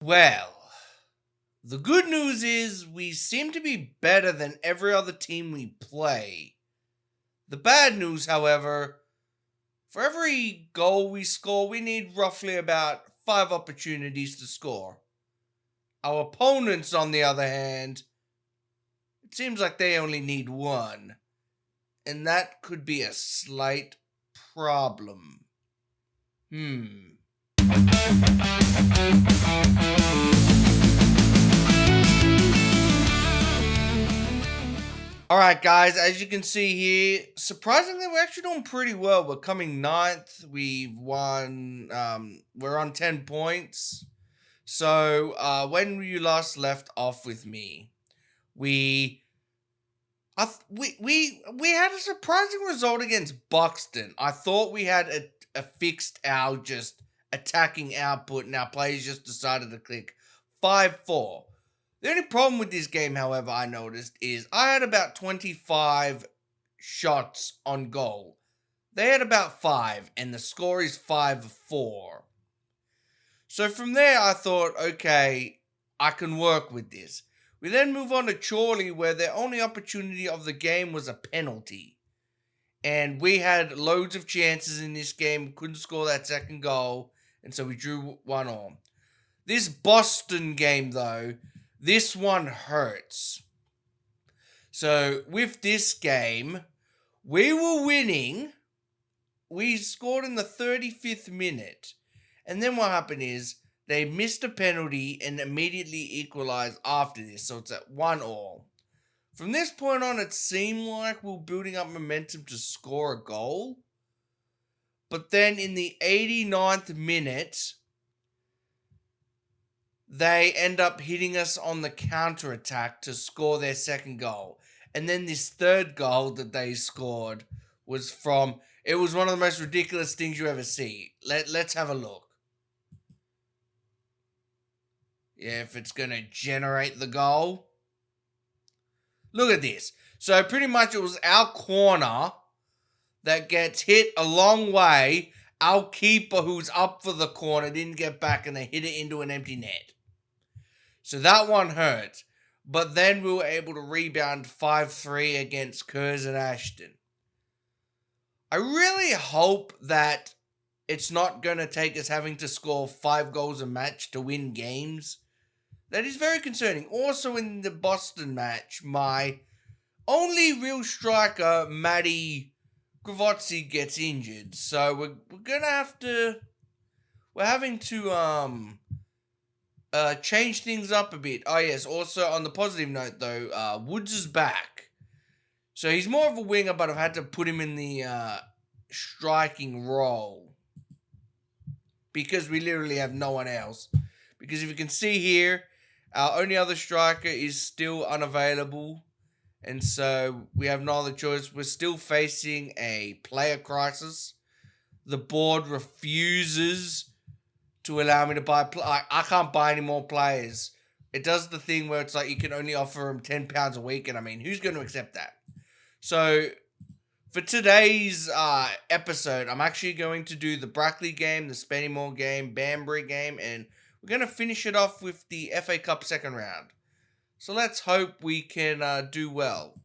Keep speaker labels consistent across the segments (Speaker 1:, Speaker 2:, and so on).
Speaker 1: Well, the good news is we seem to be better than every other team we play. The bad news, however, for every goal we score, we need roughly about 5 opportunities to score. Our opponents, on the other hand, it seems like they only need one. And that could be a slight problem. Hmm. All right, guys, as you can see here, surprisingly, we're actually doing pretty well. We're coming ninth. We've won, we're on 10 points. So, when you last left off with me, we. We had a surprising result against Buxton. I thought we had a fixed our just attacking output, and our players just decided to click 5-4. The only problem with this game, however, I noticed is I had about 25 shots on goal. They had about 5, and the score is 5-4. So from there, I thought, okay, I can work with this. We then move on to Chorley, where the only opportunity of the game was a penalty. And we had loads of chances in this game, couldn't score that second goal, and so we drew 1-1. This Boston game, though, this one hurts. So with this game, we were winning. We scored in the 35th minute. And then what happened is they missed a penalty and immediately equalized after this. So it's at 1-1. From this point on, it seemed like we were building up momentum to score a goal. But then in the 89th minute, they end up hitting us on the counter-attack to score their second goal. And then this third goal that they scored was from... It was one of the most ridiculous things you ever see. Let's have a look. Yeah, if it's going to generate the goal. Look at this. So pretty much it was our corner that gets hit a long way. Our keeper who's up for the corner didn't get back and they hit it into an empty net. So that one hurt. But then we were able to rebound 5-3 against Curzon Ashton. I really hope that it's not going to take us having to score 5 goals a match to win games. That is very concerning. Also in the Boston match, my only real striker, Matty Gravozzi, gets injured. So we're going to have to... We're having to change things up a bit. Oh yes, also on the positive note though, Woods is back. So he's more of a winger, but I've had to put him in the striking role. Because we literally have no one else. Because if you can see here, our only other striker is still unavailable. And so we have no other choice. We're still facing a player crisis. The board refuses to allow me to buy... I can't buy any more players. It does the thing where it's like you can only offer them £10 a week. And I mean, who's going to accept that? So for today's episode, I'm actually going to do the Brackley game, the Spennymoor game, Banbury game, and we're going to finish it off with the FA Cup second round. So let's hope we can do well.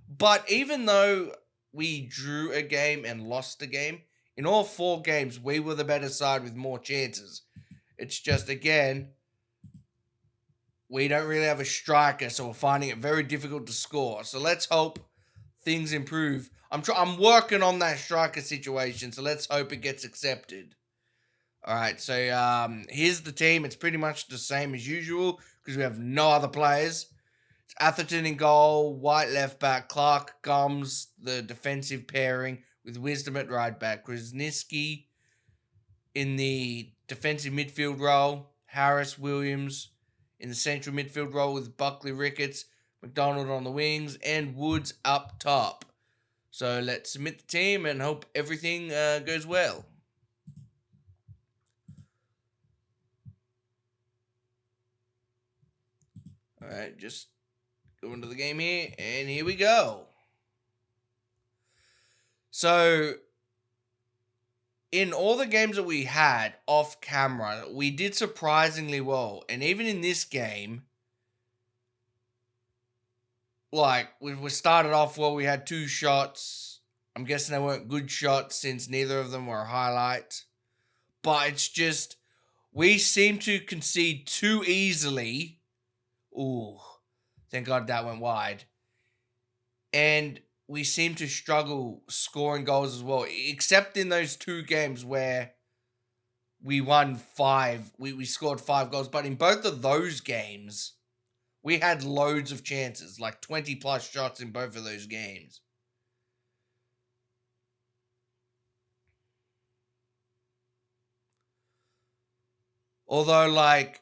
Speaker 1: But even though we drew a game and lost a game, in all 4 games, we were the better side with more chances. It's just, again, we don't really have a striker, so we're finding it very difficult to score. So let's hope things improve. I'm working on that striker situation, so let's hope it gets accepted. Alright, so here's the team. It's pretty much the same as usual because we have no other players. It's Atherton in goal, White left back, Clark, Gums, the defensive pairing with Wisdom at right back, Krasniski in the defensive midfield role, Harris, Williams in the central midfield role with Buckley, Ricketts, McDonald on the wings, and Woods up top. So let's submit the team and hope everything goes well. Alright, just go into the game here, and here we go. So, in all the games that we had off camera, we did surprisingly well. And even in this game, like, we started off well, we had 2 shots. I'm guessing they weren't good shots since neither of them were a highlight. But it's just, we seem to concede too easily. Ooh, thank God that went wide. And we seem to struggle scoring goals as well, except in those 2 games where we won 5. We scored 5 goals. But in both of those games, we had loads of chances, like 20 plus shots in both of those games. Although, like,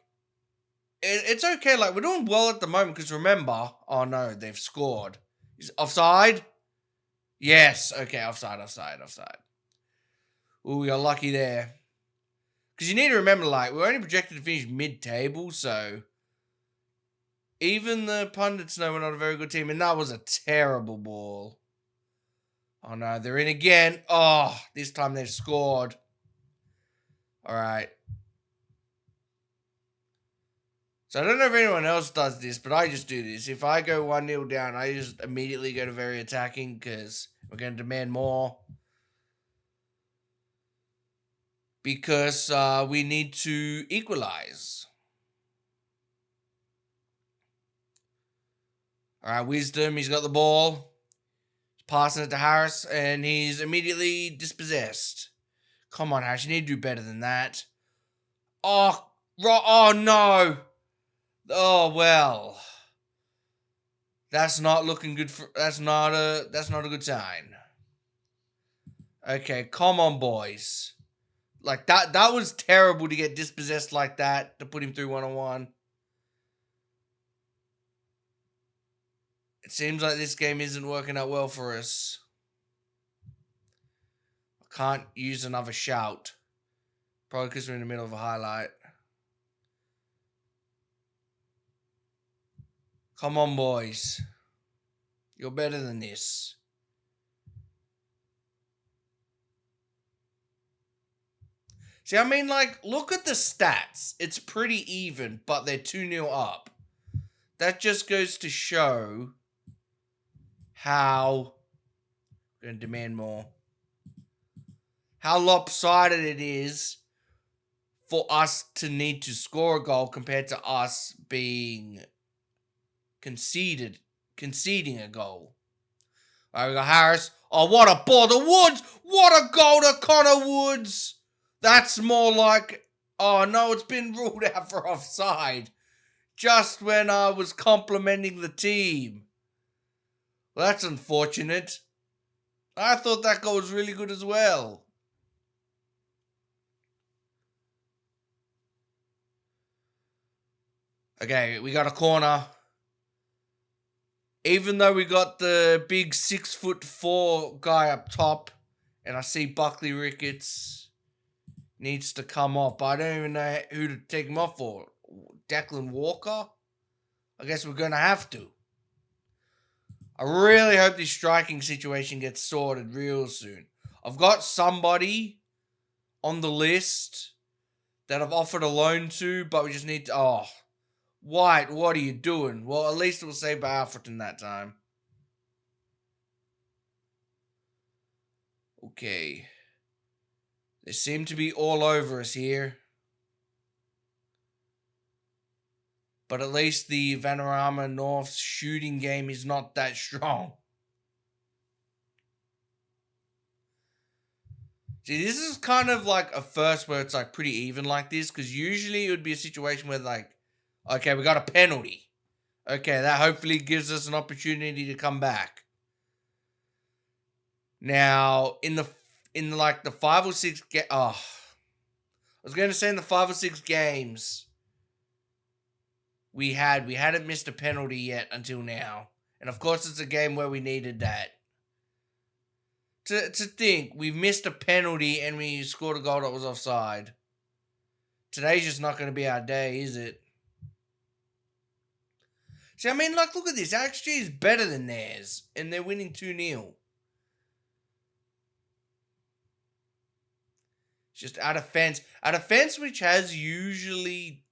Speaker 1: it's okay. Like, we're doing well at the moment because remember, oh no, they've scored. Is offside? Yes. Okay, offside. Ooh, we got lucky there. Because you need to remember, like, we're only projected to finish mid-table, so even the pundits know we're not a very good team, and that was a terrible ball. Oh no, they're in again. Oh, this time they've scored. All right. So I don't know if anyone else does this, but I just do this. If I go 1-0 down, I just immediately go to very attacking because we're going to demand more. Because we need to equalize. All right, Wisdom, he's got the ball. He's passing it to Harris, and he's immediately dispossessed. Come on, Harris, you need to do better than that. Oh no. Oh, well. That's not looking good for... That's not a good sign. Okay, come on, boys. Like, that was terrible to get dispossessed like that, to put him through 1-on-1. It seems like this game isn't working out well for us. I can't use another shout. Probably because we're in the middle of a highlight. Come on, boys. You're better than this. See, I mean, like, look at the stats. It's pretty even, but they're 2-0 up. That just goes to show how... I'm going to demand more. How lopsided it is for us to need to score a goal compared to us being conceding a goal. All right, we got Harris. Oh, what a ball to Woods! What a goal to Connor Woods! That's more like... Oh, no, it's been ruled out for offside. Just when I was complimenting the team. Well, that's unfortunate. I thought that goal was really good as well. Okay, we got a corner. Even though we got the big 6'4" guy up top, and I see Buckley Ricketts needs to come off, but I don't even know who to take him off for. Declan Walker? I guess we're going to have to. I really hope this striking situation gets sorted real soon. I've got somebody on the list that I've offered a loan to, but we just need to... Oh, White, what are you doing? Well, at least it was saved by Alfreton that time. Okay. They seem to be all over us here. But at least the Vanarama North's shooting game is not that strong. See, this is kind of like a first where it's like pretty even like this. Because usually it would be a situation where like, okay, we got a penalty. Okay, that hopefully gives us an opportunity to come back. Now, in like the 5 or 6 I was going to say in the 5 or 6 games we hadn't missed a penalty yet until now. And of course it's a game where we needed that. To think, we've missed a penalty and we scored a goal that was offside. Today's just not going to be our day, is it? See, I mean, like, look at this. Our XG is better than theirs, and they're winning 2-0. Just our defense. Our defense, which has usually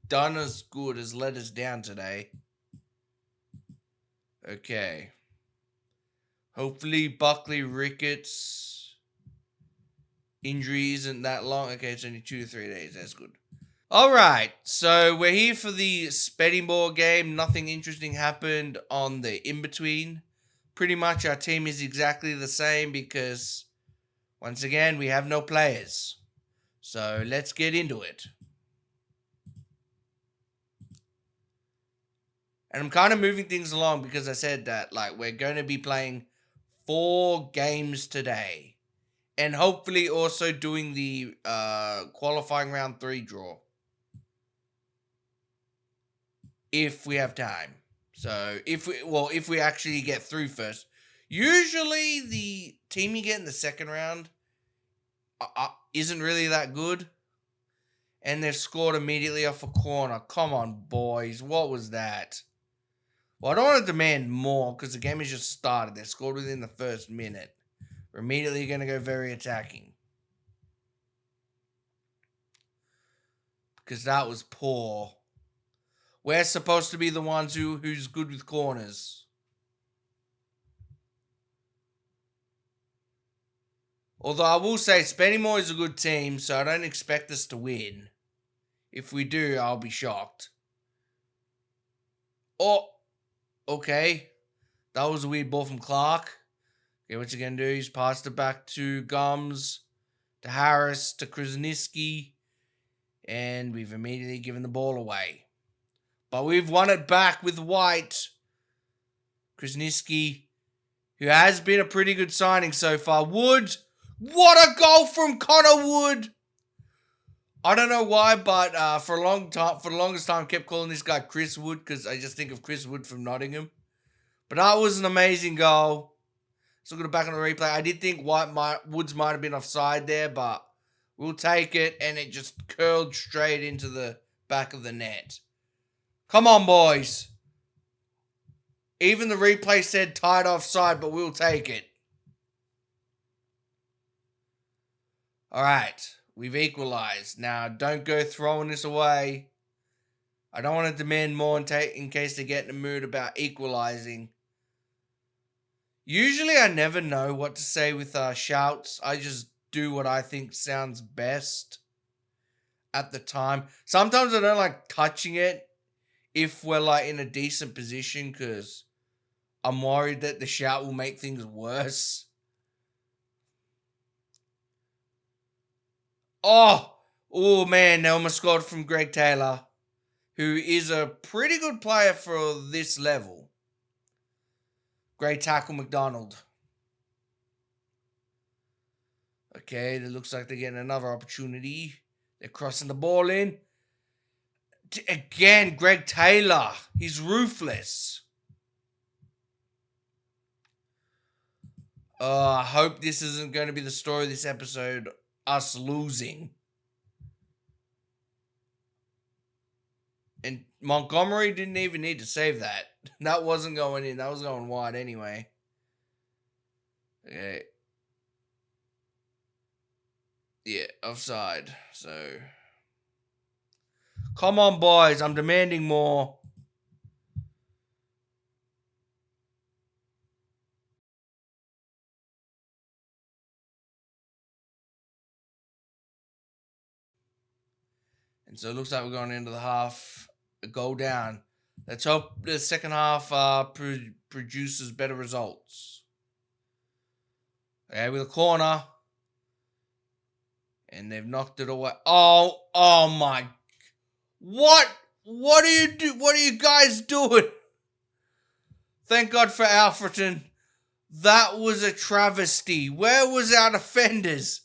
Speaker 1: done as good, has let us down today. Okay. Hopefully Buckley Ricketts injury isn't that long. Okay, it's only 2 to 3 days. That's good. Alright, so we're here for the Speddingmore game. Nothing interesting happened on the in-between. Pretty much our team is exactly the same because, once again, we have no players. So let's get into it. And I'm kind of moving things along because I said that, like, we're going to be playing 4 games today. And hopefully also doing the qualifying round 3 draw. If we have time. So, if we actually get through first. Usually, the team you get in the second round isn't really that good. And they've scored immediately off a corner. Come on, boys. What was that? Well, I don't want to demand more because the game has just started. They scored within the first minute. We're immediately going to go very attacking. Because that was poor. We're supposed to be the ones who's good with corners. Although I will say Speddingmore is a good team, so I don't expect us to win. If we do, I'll be shocked. Oh, okay. That was a weird ball from Clark. Okay, what's he going to do? He's passed it back to Gums, to Harris, to Krasniski, and we've immediately given the ball away. But we've won it back with White. Krasniski, who has been a pretty good signing so far. Wood, what a goal from Connor Wood! I don't know why, but for the longest time, I kept calling this guy Chris Wood because I just think of Chris Wood from Nottingham. But that was an amazing goal. So looking back on the replay, I did think Woods might have been offside there, but we'll take it, and it just curled straight into the back of the net. Come on, boys. Even the replay said tied offside, but we'll take it. All right, we've equalized. Now, don't go throwing this away. I don't want to demand more in case they get in the mood about equalizing. Usually, I never know what to say with shouts. I just do what I think sounds best at the time. Sometimes I don't like touching it if we're like in a decent position because I'm worried that the shout will make things worse. Oh man, they almost scored from Greg Taylor, who is a pretty good player for this level. Great tackle, McDonald. Okay, it looks like they're getting another opportunity. They're crossing the ball in. Again, Greg Taylor. He's ruthless. I hope this isn't going to be the story of this episode. Us losing. And Montgomery didn't even need to save that. That wasn't going in. That was going wide anyway. Okay. Yeah, offside. So. Come on, boys. I'm demanding more. And so it looks like we're going into the half. A goal down. Let's hope the second half produces better results. Okay, with a corner. And they've knocked it away. Oh my. What are you guys doing? Thank God for Alfreton. That was a travesty. Where was our defenders?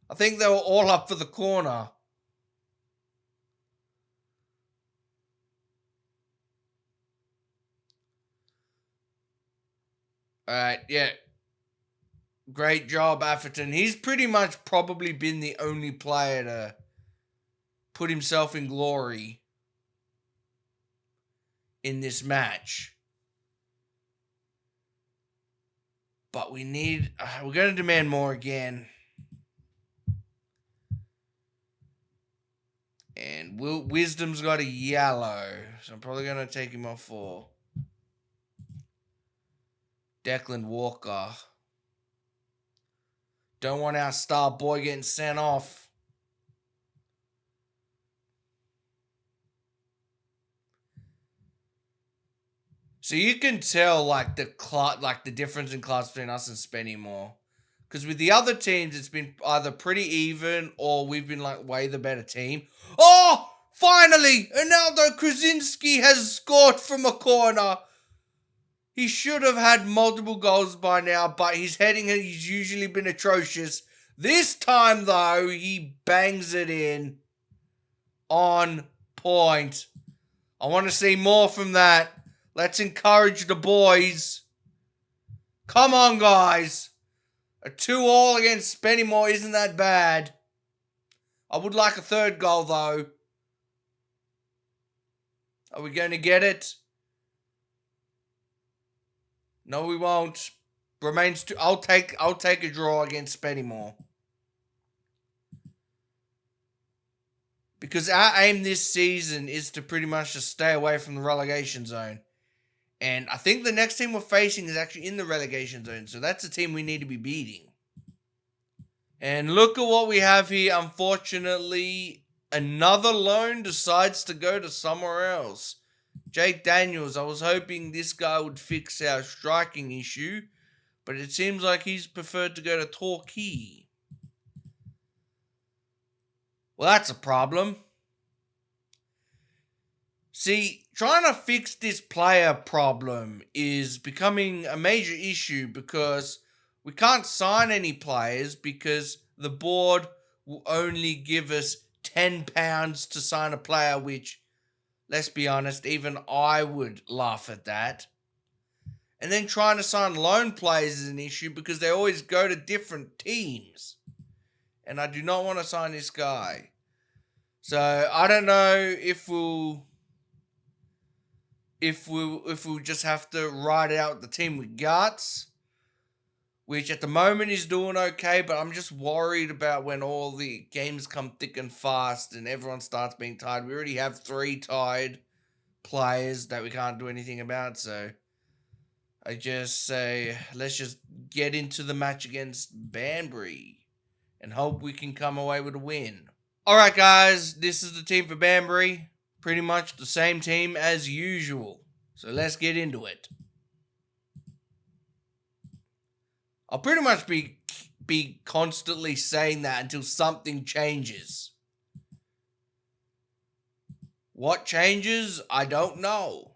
Speaker 1: I think they were all up for the corner. Alright, yeah. Great job, Atherton. He's pretty much probably been the only player to put himself in glory in this match. But we're going to demand more again. And Wisdom's got a yellow. So I'm probably going to take him off for Declan Walker. Don't want our star boy getting sent off. So you can tell like the difference in class between us and Spennymoor. Because with the other teams, it's been either pretty even or we've been like way the better team. Oh! Finally! Ronaldo Krasinski has scored from a corner. He should have had multiple goals by now, but his heading has usually been atrocious. This time, though, he bangs it in. On point. I want to see more from that. Let's encourage the boys. Come on, guys. A 2-2 against Spennymoor isn't that bad. I would like a third goal, though. Are we going to get it? No, we won't. Remains to. I'll take a draw against Spennymoor. Because our aim this season is to pretty much just stay away from the relegation zone. And I think the next team we're facing is actually in the relegation zone. So that's a team we need to be beating. And look at what we have here. Unfortunately, another loan decides to go to somewhere else. Jake Daniels, I was hoping this guy would fix our striking issue. But it seems like he's preferred to go to Torquay. Well, that's a problem. See, trying to fix this player problem is becoming a major issue because we can't sign any players because the board will only give us £10 to sign a player, which, let's be honest, even I would laugh at that. And then trying to sign loan players is an issue because they always go to different teams. And I do not want to sign this guy. So I don't know if we'll just have to ride out the team we got, which at the moment is doing okay, but I'm just worried about when all the games come thick and fast and everyone starts being tired. We already have 3 tired players that we can't do anything about, so I just say let's just get into the match against Banbury and hope we can come away with a win. Alright guys, this is the team for Banbury. Pretty much the same team as usual. So let's get into it. I'll pretty much be constantly saying that until something changes. What changes? I don't know.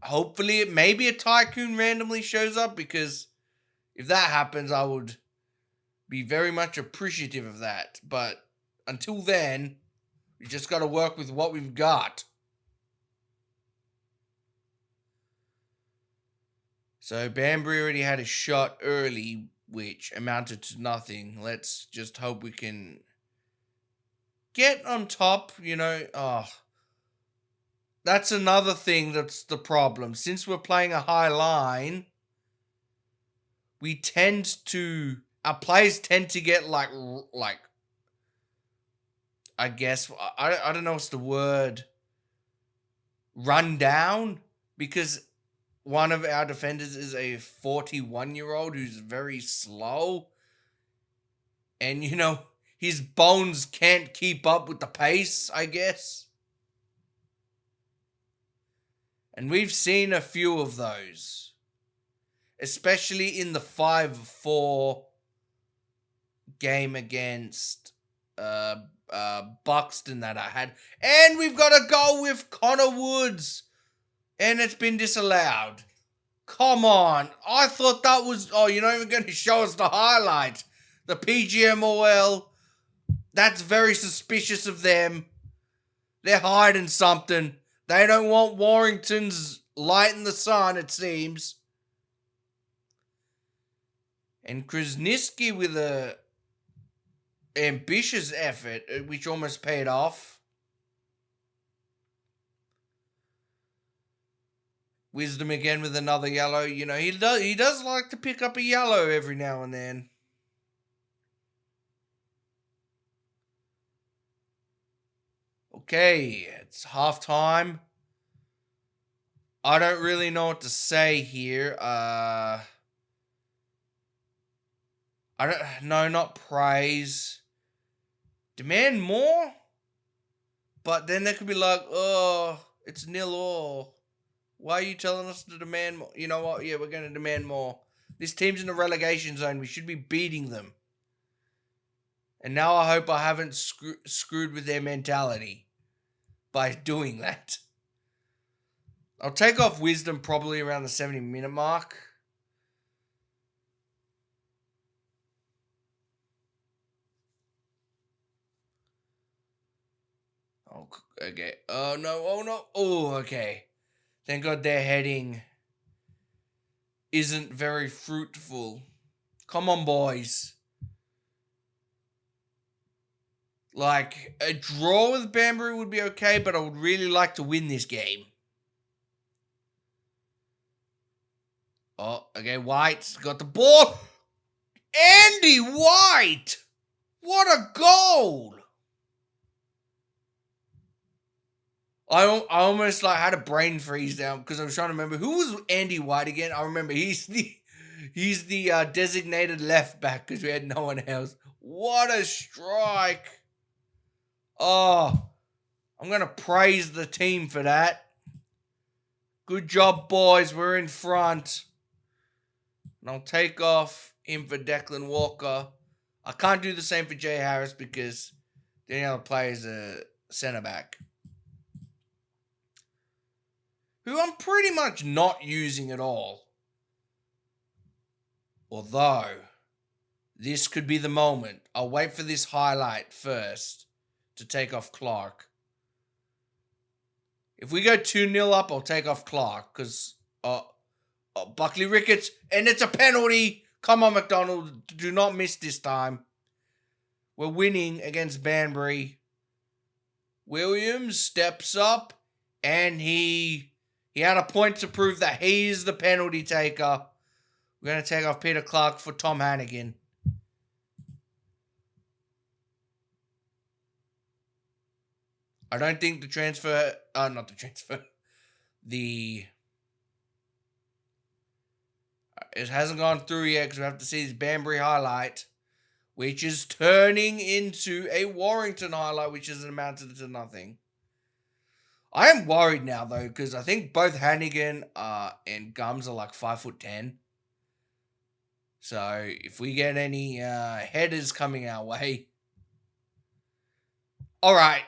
Speaker 1: Hopefully, maybe a tycoon randomly shows up, because if that happens, I would be very much appreciative of that. But until then, we just got to work with what we've got. So Banbury already had a shot early, which amounted to nothing. Let's just hope we can get on top, you know. That's another thing that's the problem. Since we're playing a high line, our players tend to get like I guess, I don't know what's the word, run down, because one of our defenders is a 41-year-old who's very slow, and you know, his bones can't keep up with the pace, I guess. And we've seen a few of those, especially in the 5-4 game against Buxton that I had. And we've got a goal with Connor Woods, and it's been disallowed. Come on. I thought that was... Oh, you're not even going to show us the highlight. The PGMOL. That's very suspicious of them. They're hiding something. They don't want Warrington's light in the sun, it seems. And Krasinski with a ambitious effort, which almost paid off. Wisdom again with another yellow. You know, he does like to pick up a yellow every now and then. Okay, it's halftime. I don't really know what to say here. I don't. No, not praise. Demand more? But then they could be like, oh, it's 0-0. Why are you telling us to demand more? You know what? Yeah, we're going to demand more. This team's in the relegation zone. We should be beating them. And now I hope I haven't screwed with their mentality by doing that. I'll take off wisdom probably around the 70-minute mark. Oh, okay. Oh, no. Oh, no. Oh, okay. Thank God their heading isn't very fruitful. Come on, boys. Like, a draw with Banbury would be okay, but I would really like to win this game. Oh, okay, White's got the ball. Andy White! What a goal! I almost like had a brain freeze down because I was trying to remember who was Andy White again. I remember he's the designated left back because we had no one else. What a strike! Oh, I'm gonna praise the team for that. Good job, boys. We're in front. And I'll take off him for Declan Walker. I can't do the same for Jay Harris because the only other player is a centre back, who I'm pretty much not using at all. Although, this could be the moment. I'll wait for this highlight first to take off Clark. If we go 2-0 up, I'll take off Clark because Buckley Ricketts, and it's a penalty. Come on, McDonald. Do not miss this time. We're winning against Banbury. Williams steps up, and he had a point to prove that he is the penalty taker. We're going to take off Peter Clark for Tom Hannigan. I don't think the transfer... not the transfer. It hasn't gone through yet because we have to see this Banbury highlight, which is turning into a Warrington highlight, which has amounted to nothing. I am worried now, though, because I think both Hannigan and Gums are like 5'10". So if we get any headers coming our way... All right.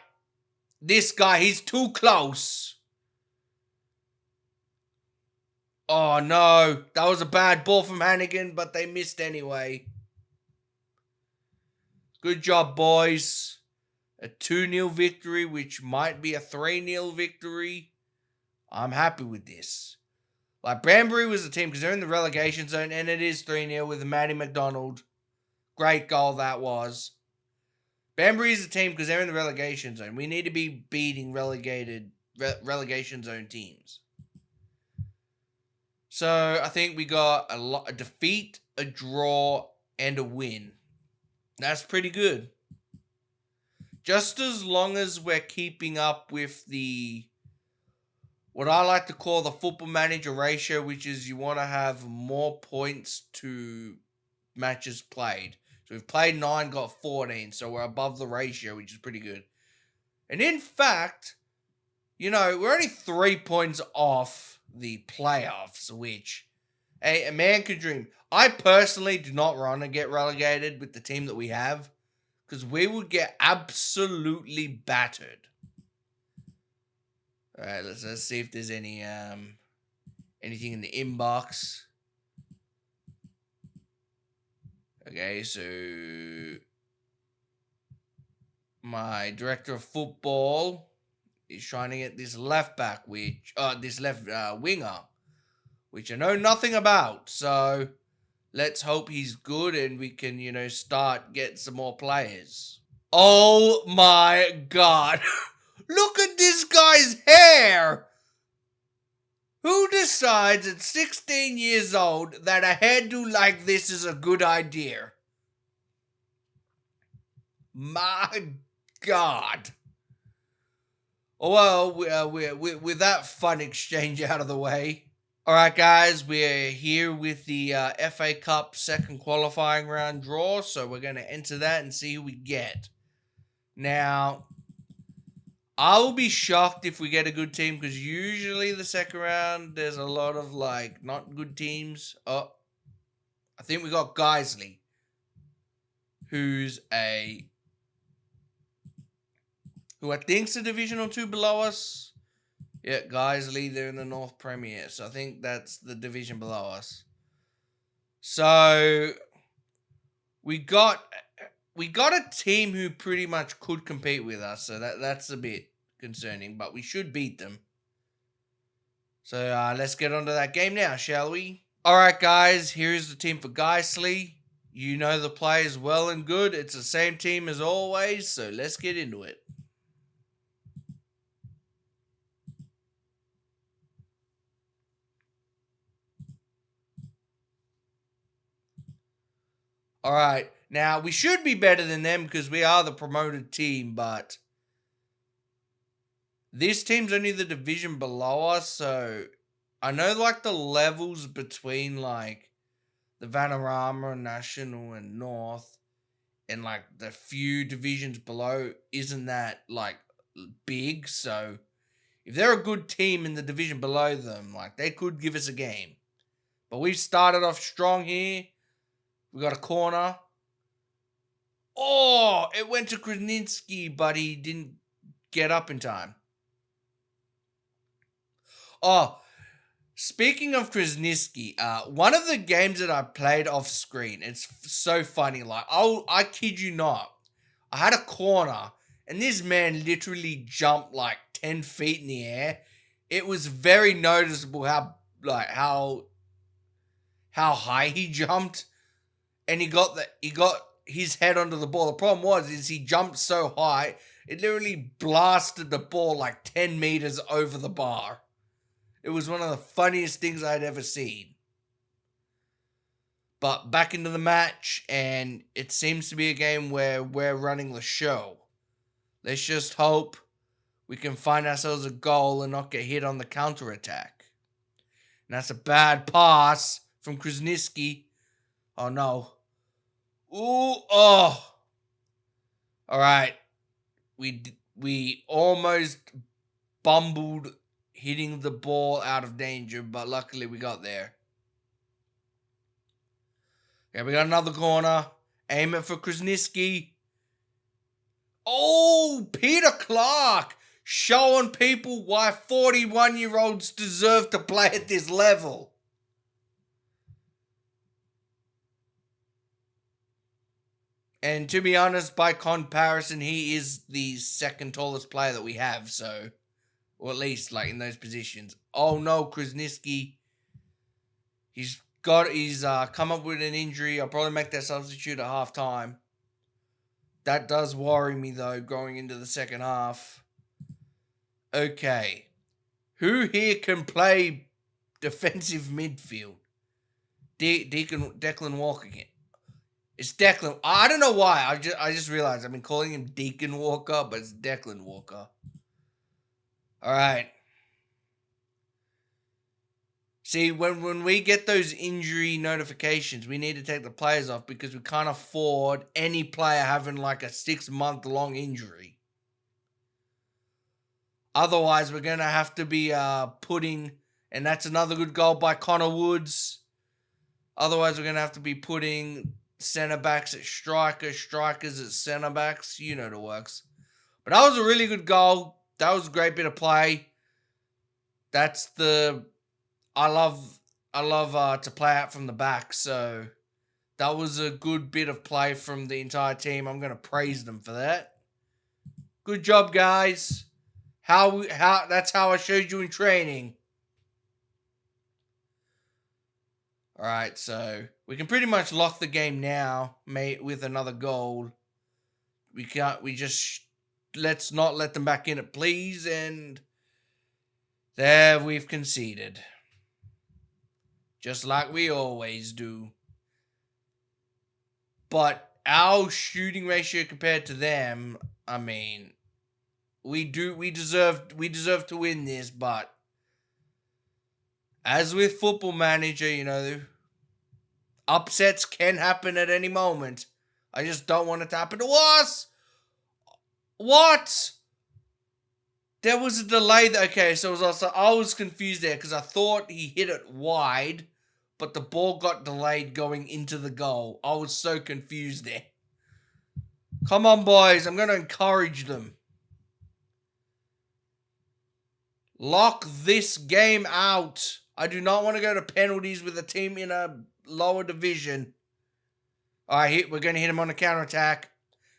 Speaker 1: This guy, he's too close. Oh, no. That was a bad ball from Hannigan, but they missed anyway. Good job, boys. A 2-0 victory, which might be a 3-0 victory. I'm happy with this. Like, Banbury was the team because they're in the relegation zone, and it is 3-0 with Matty McDonald. Great goal that was. Banbury is the team because they're in the relegation zone. We need to be beating relegation zone teams. So, I think we got a defeat, a draw, and a win. That's pretty good. Just as long as we're keeping up with what I like to call the football manager ratio, which is you want to have more points to matches played. So we've played 9, got 14, so we're above the ratio, which is pretty good. And in fact, we're only 3 points off the playoffs, which a man could dream. I personally do not want to get relegated with the team that we have, because we would get absolutely battered. All right, let's see if there's any anything in the inbox. Okay, so my director of football is trying to get this left back, this left winger, which I know nothing about. So let's hope he's good and we can, start getting some more players. Oh my God. Look at this guy's hair. Who decides at 16 years old that a hairdo like this is a good idea? My God. Oh, well, with that fun exchange out of the way. All right, guys, we're here with the FA Cup second qualifying round draw, so we're going to enter that and see who we get. Now, I will be shocked if we get a good team, because usually the second round, there's a lot of, like, not good teams. Oh, I think we got Geisley, who I think's a Division or 2 below us. Yeah, Geisley, they're in the North Premier, so I think that's the division below us. So we got a team who pretty much could compete with us, so that's a bit concerning, but we should beat them. So let's get on to that game now, shall we? Alright guys, here's the team for Geisley. You know the players well and good. It's the same team as always, so let's get into it. Alright, now we should be better than them because we are the promoted team, but this team's only the division below us, so I know like the levels between like the Vanarama, National, and North, and like the few divisions below isn't that like big, so if they're a good team in the division below them, like they could give us a game. But we've started off strong here. We got a corner. Oh, it went to Krasinski, but he didn't get up in time. Oh, speaking of Krasinski, one of the games that I played off screen, it's so funny. Like, I kid you not, I had a corner, and this man literally jumped like 10 feet in the air. It was very noticeable how high he jumped, and he got his head onto the ball. The problem is he jumped so high, it literally blasted the ball like 10 meters over the bar. It was one of the funniest things I'd ever seen. But back into the match, and it seems to be a game where we're running the show. Let's just hope we can find ourselves a goal and not get hit on the counter-attack. And that's a bad pass from Krasinski. Oh, no. Ooh, oh. All right. We almost bumbled hitting the ball out of danger, but luckily we got there. Okay, we got another corner. Aim it for Krasinski. Oh, Peter Clark showing people why 41-year-olds deserve to play at this level. And to be honest, by comparison, he is the second tallest player that we have, so, or at least like in those positions. Oh no, Krasinski. He's come up with an injury. I'll probably make that substitute at halftime. That does worry me though, going into the second half. Okay. Who here can play defensive midfield? Declan Walker again. It's Declan. I don't know why. I just realized I've been calling him Deacon Walker, but it's Declan Walker. All right. See, when we get those injury notifications, we need to take the players off because we can't afford any player having like a 6-month-long injury. Otherwise, we're going to have to be putting, and that's another good goal by Connor Woods. Otherwise, we're going to have to be putting centre-backs at strikers at centre-backs. You know the works. But that was a really good goal. That was a great bit of play. I love to play out from the back, so that was a good bit of play from the entire team. I'm going to praise them for that. Good job, guys. That's how I showed you in training. All right, so we can pretty much lock the game now, mate, with another goal. Let's not let them back in it, please. And there we've conceded. Just like we always do. But our shooting ratio compared to them, I mean, We deserve to win this, but as with Football Manager, you know, upsets can happen at any moment. I just don't want it to happen to us. What? There was a delay. Okay, so it was also, I was confused there because I thought he hit it wide, but the ball got delayed going into the goal. I was so confused there. Come on, boys. I'm going to encourage them. Lock this game out. I do not want to go to penalties with a team in a lower division. All right, we're going to hit him on the counterattack.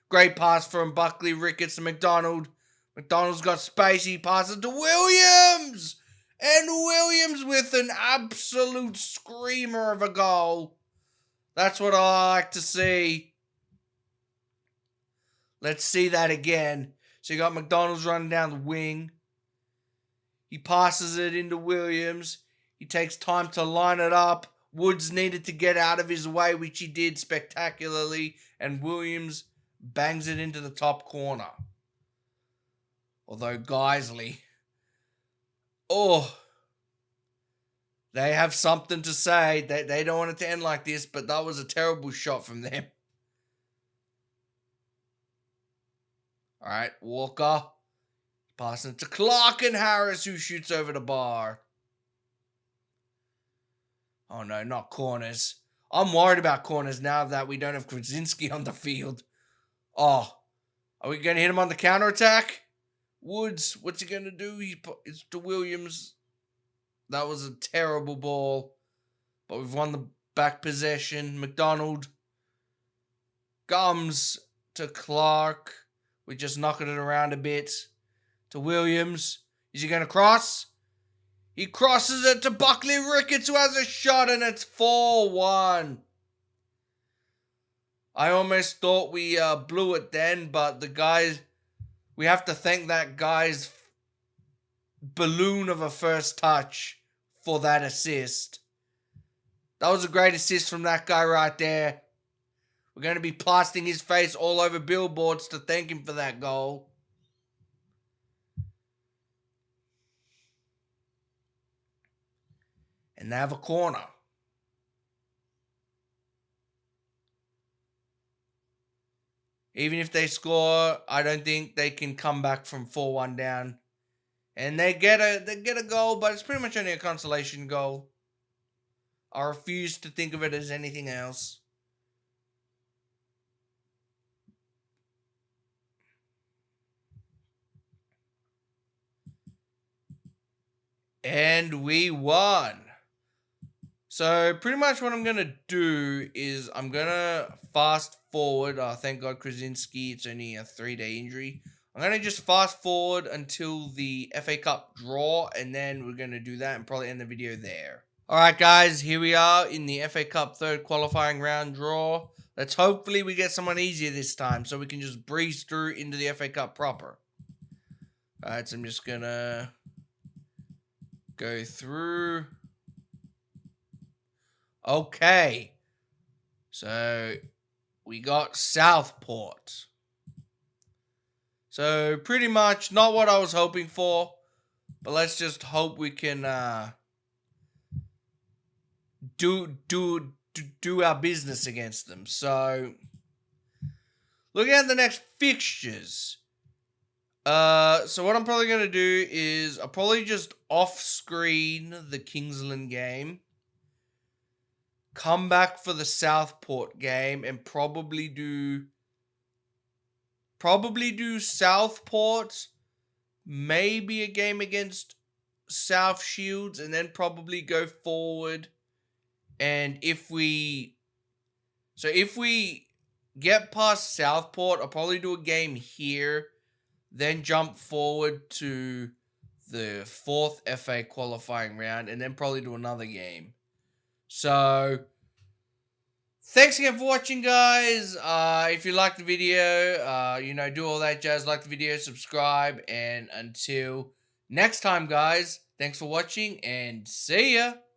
Speaker 1: Great pass from Buckley, Ricketts to McDonald. McDonald's got space. He passes to Williams. And Williams with an absolute screamer of a goal. That's what I like to see. Let's see that again. So you got McDonald's running down the wing. He passes it into Williams. He takes time to line it up. Woods needed to get out of his way, which he did spectacularly. And Williams bangs it into the top corner. Although Geisley, they have something to say. They don't want it to end like this, but that was a terrible shot from them. All right, Walker. Passing it to Clark and Harris, who shoots over the bar. Oh no, not corners. I'm worried about corners now that we don't have Krasinski on the field. Oh, are we going to hit him on the counterattack? Woods, what's he going to do? It's to Williams. That was a terrible ball. But we've won the back possession. McDonald. Gums to Clark. We're just knocking it around a bit. To Williams. Is he going to cross? He crosses it to Buckley Ricketts, who has a shot, and it's 4-1. I almost thought we blew it then, but the guys... We have to thank that guy's balloon of a first touch for that assist. That was a great assist from that guy right there. We're going to be plastering his face all over billboards to thank him for that goal. And they have a corner. Even if they score, I don't think they can come back from 4-1 down. And they get a goal, but it's pretty much only a consolation goal. I refuse to think of it as anything else. And we won. So pretty much what I'm going to do is I'm going to fast forward. Thank God Krasinski, it's only a 3-day injury. I'm going to just fast forward until the FA Cup draw, and then we're going to do that and probably end the video there. Alright guys, here we are in the FA Cup third qualifying round draw. Let's hopefully we get someone easier this time so we can just breeze through into the FA Cup proper. Alright, so I'm just going to go through. Okay, so we got Southport. So pretty much not what I was hoping for, but let's just hope we can do our business against them. So looking at the next fixtures. So what I'm probably gonna do is I'll probably just off-screen the Kingsland game. Come back for the Southport game and probably do Southport, maybe a game against South Shields, and then probably go forward. And if we get past Southport, I'll probably do a game here, then jump forward to the 4th FA qualifying round, and then probably do another game. So, thanks again for watching, guys. If you liked the video, do all that jazz. Like the video, subscribe, and until next time, guys, thanks for watching, and see ya.